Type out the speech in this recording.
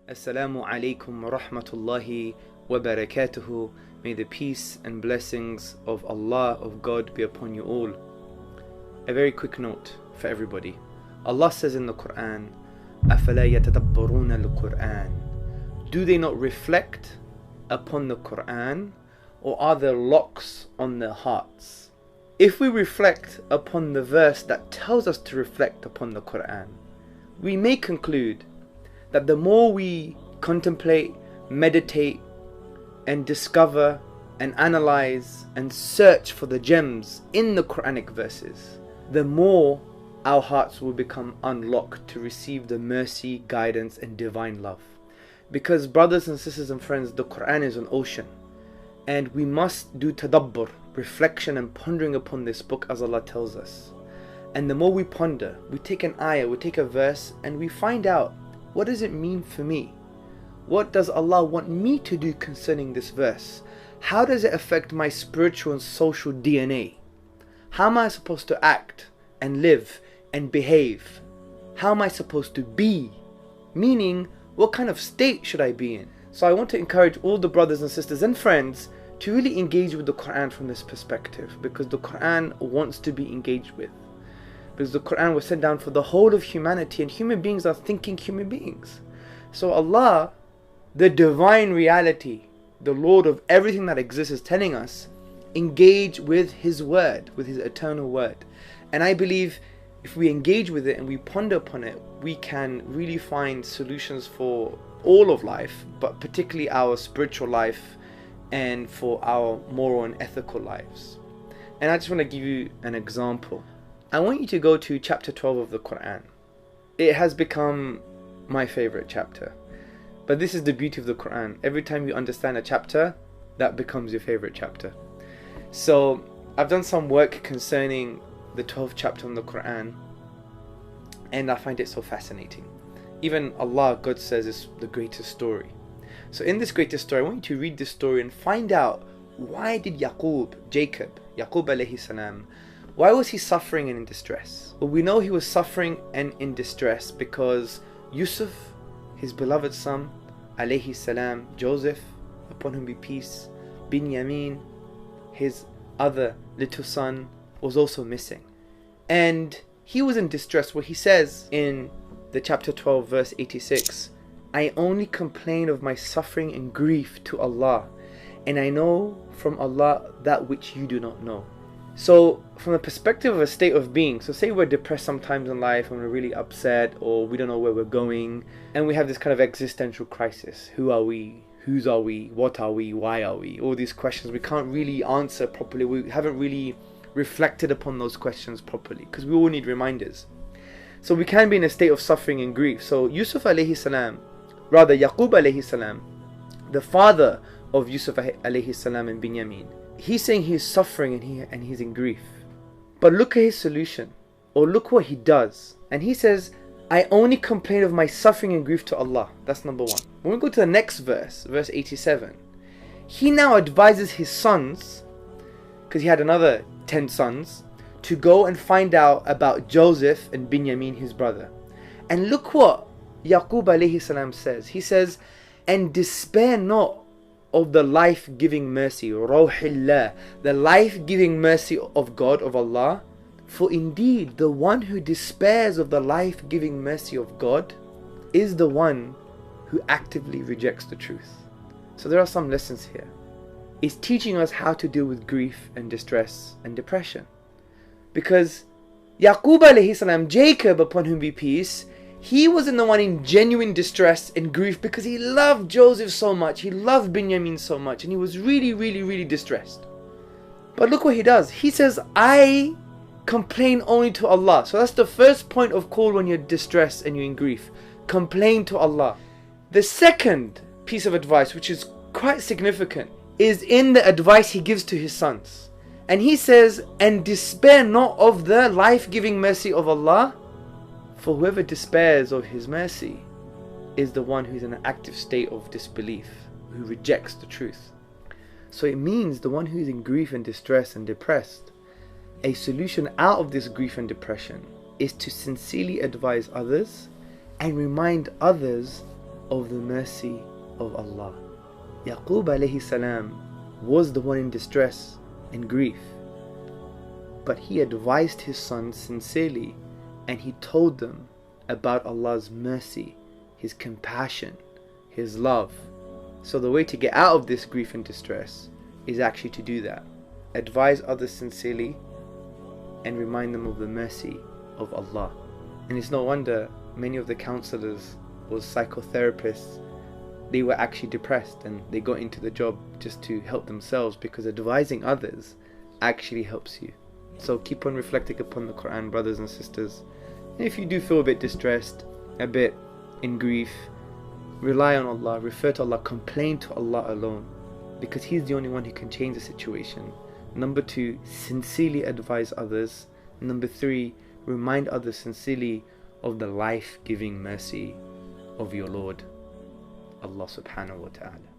Assalamu alaikum wa rahmatullahi wa barakatuhu. May the peace and blessings of Allah, of God, be upon you all. A very quick note for everybody. Allah says in the Quran, أَفَلَا يَتَدَبَّرُونَ الْقُرْآنِ. Do they not reflect upon the Quran, or are there locks on their hearts? If we reflect upon the verse that tells us to reflect upon the Quran, we may conclude that the more we contemplate, meditate, and discover and analyze and search for the gems in the Quranic verses, the more our hearts will become unlocked to receive the mercy, guidance, and divine love. Because brothers and sisters and friends, the Quran is an ocean, and we must do tadabbur, reflection and pondering upon this book as Allah tells us. And the more we ponder, we take an ayah, we take a verse, and we find out, what does it mean for me? What does Allah want me to do concerning this verse? How does it affect my spiritual and social DNA? How am I supposed to act and live and behave? How am I supposed to be? Meaning, what kind of state should I be in? So I want to encourage all the brothers and sisters and friends to really engage with the Quran from this perspective, because the Quran wants to be engaged with. Because the Quran was sent down for the whole of humanity, and human beings are thinking human beings. So Allah, the divine reality, the Lord of everything that exists, is telling us, engage with His word, with His eternal word. And I believe if we engage with it and we ponder upon it, we can really find solutions for all of life, but particularly our spiritual life and for our moral and ethical lives. And I just want to give you an example. I want you to go to chapter 12 of the Quran. It has become my favorite chapter. But this is the beauty of the Quran. Every time you understand a chapter, that becomes your favorite chapter. So I've done some work concerning the 12th chapter of the Quran, and I find it so fascinating. Even Allah, God says, is the greatest story. So in this greatest story, I want you to read this story and find out, why did Yaqub alayhi salam, why was he suffering and in distress? Well, we know he was suffering and in distress because Yusuf, his beloved son, alayhi salam, Joseph, upon whom be peace, Binyamin, his other little son, was also missing. And he was in distress, where he says in the chapter 12 verse 86, I only complain of my suffering and grief to Allah, and I know from Allah that which you do not know. So from the perspective of a state of being, so say we're depressed sometimes in life and we're really upset, or we don't know where we're going, and we have this kind of existential crisis. Who are we? Whose are we? What are we? Why are we? All these questions we can't really answer properly. We haven't really reflected upon those questions properly, because we all need reminders. So we can be in a state of suffering and grief. So Yusuf alayhi salam, rather Yaqub alayhi salam, the father of Yusuf alayhi salam and Binyamin, he's saying he's suffering and he's in grief. But look at his solution, or look what he does. And he says, I only complain of my suffering and grief to Allah. That's number one. When we go to the next verse, verse 87, he now advises his sons, because he had another 10 sons, to go and find out about Joseph and Binyamin, his brother. And look what Yaqub alayhi salam says. He says, and despair not of the life-giving mercy, Rawhillah, the life-giving mercy of God, of Allah. For indeed, the one who despairs of the life-giving mercy of God is the one who actively rejects the truth. So there are some lessons here. It's teaching us how to deal with grief and distress and depression. Because Yaqub alayhi salam, Jacob, upon whom be peace, he wasn't the one in genuine distress and grief because he loved Joseph so much, he loved Binyamin so much, and he was really, really, really distressed. But look what he does. He says, I complain only to Allah. So that's the first point of call when you're distressed and you're in grief. Complain to Allah. The second piece of advice, which is quite significant, is in the advice he gives to his sons. And he says, and despair not of the life-giving mercy of Allah, for whoever despairs of His mercy is the one who's in an active state of disbelief, who rejects the truth. So it means the one who's in grief and distress and depressed, a solution out of this grief and depression is to sincerely advise others and remind others of the mercy of Allah. Yaqub alayhi salam was the one in distress and grief, but he advised his sons sincerely, and he told them about Allah's mercy, His compassion, His love. So the way to get out of this grief and distress is actually to do that. Advise others sincerely and remind them of the mercy of Allah. And it's no wonder many of the counselors or psychotherapists, they were actually depressed and they got into the job just to help themselves, because advising others actually helps you. So keep on reflecting upon the Quran, brothers and sisters. And if you do feel a bit distressed, a bit in grief, rely on Allah, refer to Allah, complain to Allah alone, because He's the only one who can change the situation. Number 2, sincerely advise others. Number 3, remind others sincerely of the life-giving mercy of your Lord, Allah subhanahu wa ta'ala.